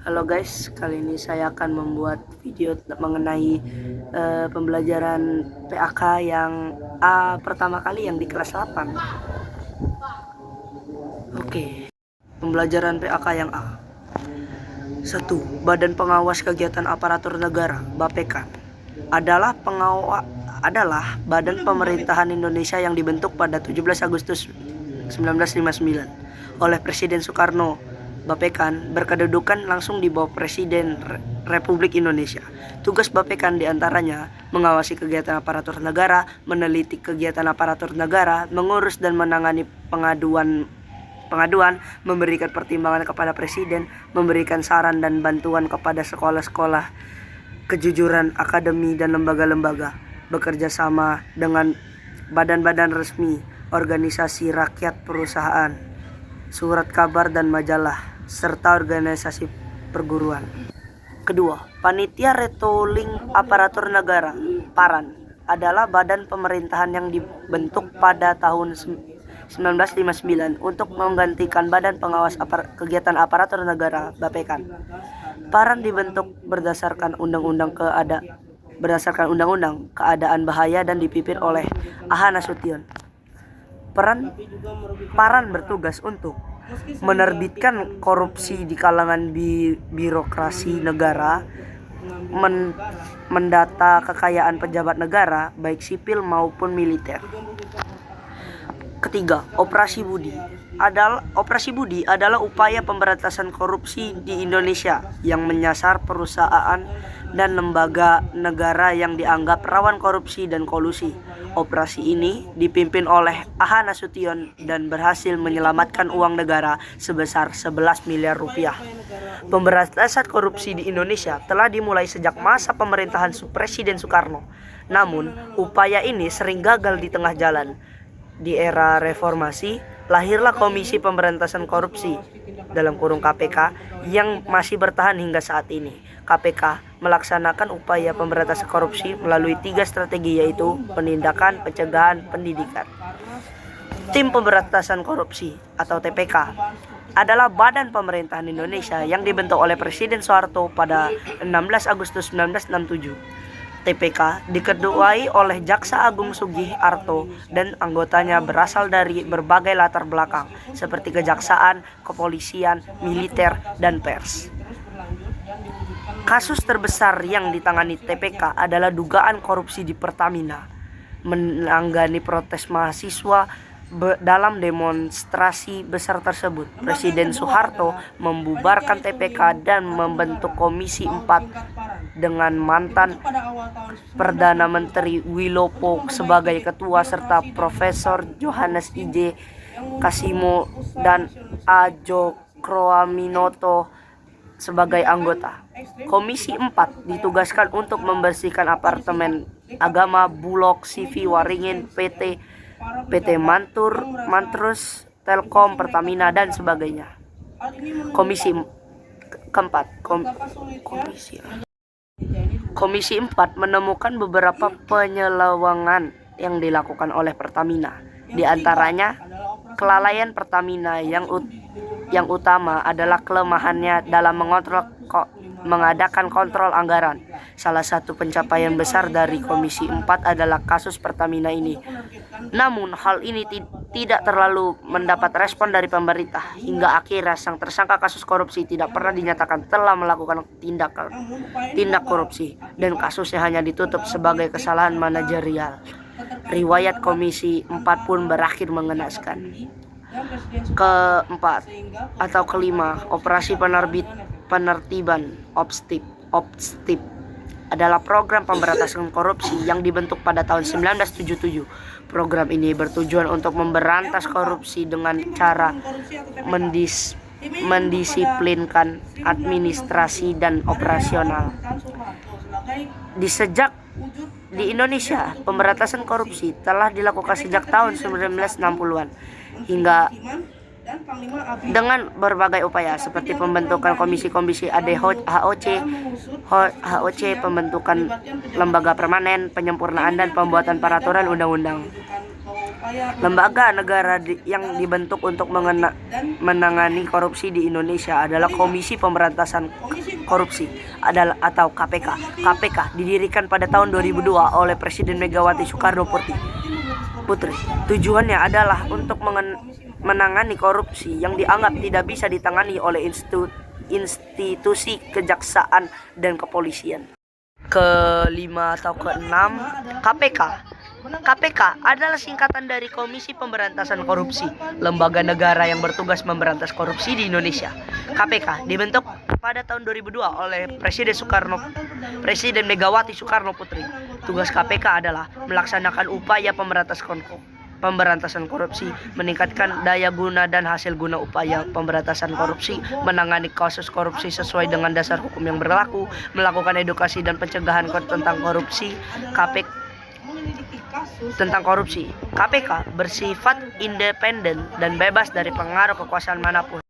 Halo guys, kali ini saya akan membuat video mengenai pembelajaran PAK yang A pertama kali yang di kelas 8. Oke, pembelajaran PAK yang A. 1. Badan Pengawas Kegiatan Aparatur Negara (BAPEKA) adalah badan pemerintahan Indonesia yang dibentuk pada 17 Agustus 1959 oleh Presiden Soekarno. BAPEKAN berkedudukan langsung di bawah Presiden Republik Indonesia. Tugas BAPEKAN diantaranya mengawasi kegiatan aparatur negara, meneliti kegiatan aparatur negara, mengurus dan menangani pengaduan, memberikan pertimbangan kepada Presiden, memberikan saran dan bantuan kepada sekolah-sekolah, kejujuran akademi dan lembaga-lembaga, bekerja sama dengan badan-badan resmi, organisasi rakyat, perusahaan, surat kabar dan majalah, serta organisasi perguruan. Kedua, Panitia Retooling Aparatur Negara (PARAN) adalah badan pemerintahan yang dibentuk pada tahun 1959 untuk menggantikan Badan Pengawas Kegiatan Aparatur Negara (BAPEKAN). PARAN dibentuk berdasarkan Undang-Undang Keadaan Bahaya dan dipimpin oleh A.H. Nasution. PARAN bertugas untuk menerbitkan korupsi di kalangan birokrasi negara, mendata kekayaan pejabat negara, baik sipil maupun militer. Ketiga, Operasi Budi adalah upaya pemberantasan korupsi di Indonesia yang menyasar perusahaan dan lembaga negara yang dianggap rawan korupsi dan kolusi. Operasi ini dipimpin oleh A.H. Nasution dan berhasil menyelamatkan uang negara sebesar 11 miliar rupiah. Pemberantasan korupsi di Indonesia telah dimulai sejak masa pemerintahan Presiden Soekarno. Namun, upaya ini sering gagal di tengah jalan. Di era reformasi, lahirlah Komisi Pemberantasan Korupsi (KPK) yang masih bertahan hingga saat ini. KPK melaksanakan upaya pemberantasan korupsi melalui 3 strategi, yaitu penindakan, pencegahan, pendidikan. Tim Pemberantasan Korupsi atau TPK adalah badan pemerintahan Indonesia yang dibentuk oleh Presiden Soeharto pada 16 Agustus 1967. TPK diketuai oleh Jaksa Agung Sugiharto dan anggotanya berasal dari berbagai latar belakang seperti kejaksaan, kepolisian, militer, dan pers. Kasus terbesar yang ditangani TPK adalah dugaan korupsi di Pertamina. Menangani protes mahasiswa dalam demonstrasi besar tersebut, Presiden Soeharto membubarkan TPK dan membentuk Komisi 4 dengan mantan Perdana Menteri Wilopo sebagai ketua serta Profesor Johannes I.J. Kasimo dan A. Cokroaminoto sebagai anggota. Komisi 4 ditugaskan untuk membersihkan apartemen agama, Bulog, CV Waringin, PT Mantrus, Telkom, Pertamina, dan sebagainya. Komisi 4 menemukan beberapa penyelewengan yang dilakukan oleh Pertamina. Di antaranya, kelalaian Pertamina yang utama adalah kelemahannya dalam mengadakan kontrol anggaran. Salah satu pencapaian besar dari Komisi 4 adalah kasus Pertamina ini. Namun hal ini tidak terlalu mendapat respon dari pemerintah. Hingga akhirnya sang tersangka kasus korupsi tidak pernah dinyatakan telah melakukan tindak korupsi dan kasusnya hanya ditutup sebagai kesalahan manajerial. Riwayat Komisi 4 pun berakhir mengenaskan. Kelima, Operasi Penertiban OPSTIP adalah program pemberantasan korupsi yang dibentuk pada tahun 1977. Program ini bertujuan untuk memberantas korupsi dengan cara mendisiplinkan administrasi dan operasional. Di Indonesia, pemberantasan korupsi telah dilakukan sejak tahun 1960-an hingga dengan berbagai upaya seperti pembentukan komisi-komisi HOC, pembentukan lembaga permanen, penyempurnaan dan pembuatan peraturan undang-undang. Lembaga negara yang dibentuk untuk menangani korupsi di Indonesia adalah Komisi Pemberantasan Korupsi atau KPK. KPK didirikan pada tahun 2002 oleh Presiden Megawati Soekarno Putri. Tujuannya adalah untuk menangani korupsi yang dianggap tidak bisa ditangani oleh institusi kejaksaan dan kepolisian. Kelima atau keenam, KPK. KPK adalah singkatan dari Komisi Pemberantasan Korupsi, lembaga negara yang bertugas memberantas korupsi di Indonesia. KPK dibentuk pada tahun 2002 oleh Presiden Megawati Soekarno Putri. Tugas KPK adalah melaksanakan upaya pemberantasan korupsi, meningkatkan daya guna dan hasil guna upaya pemberantasan korupsi, menangani kasus korupsi sesuai dengan dasar hukum yang berlaku, melakukan edukasi dan pencegahan tentang korupsi. KPK bersifat independen dan bebas dari pengaruh kekuasaan manapun.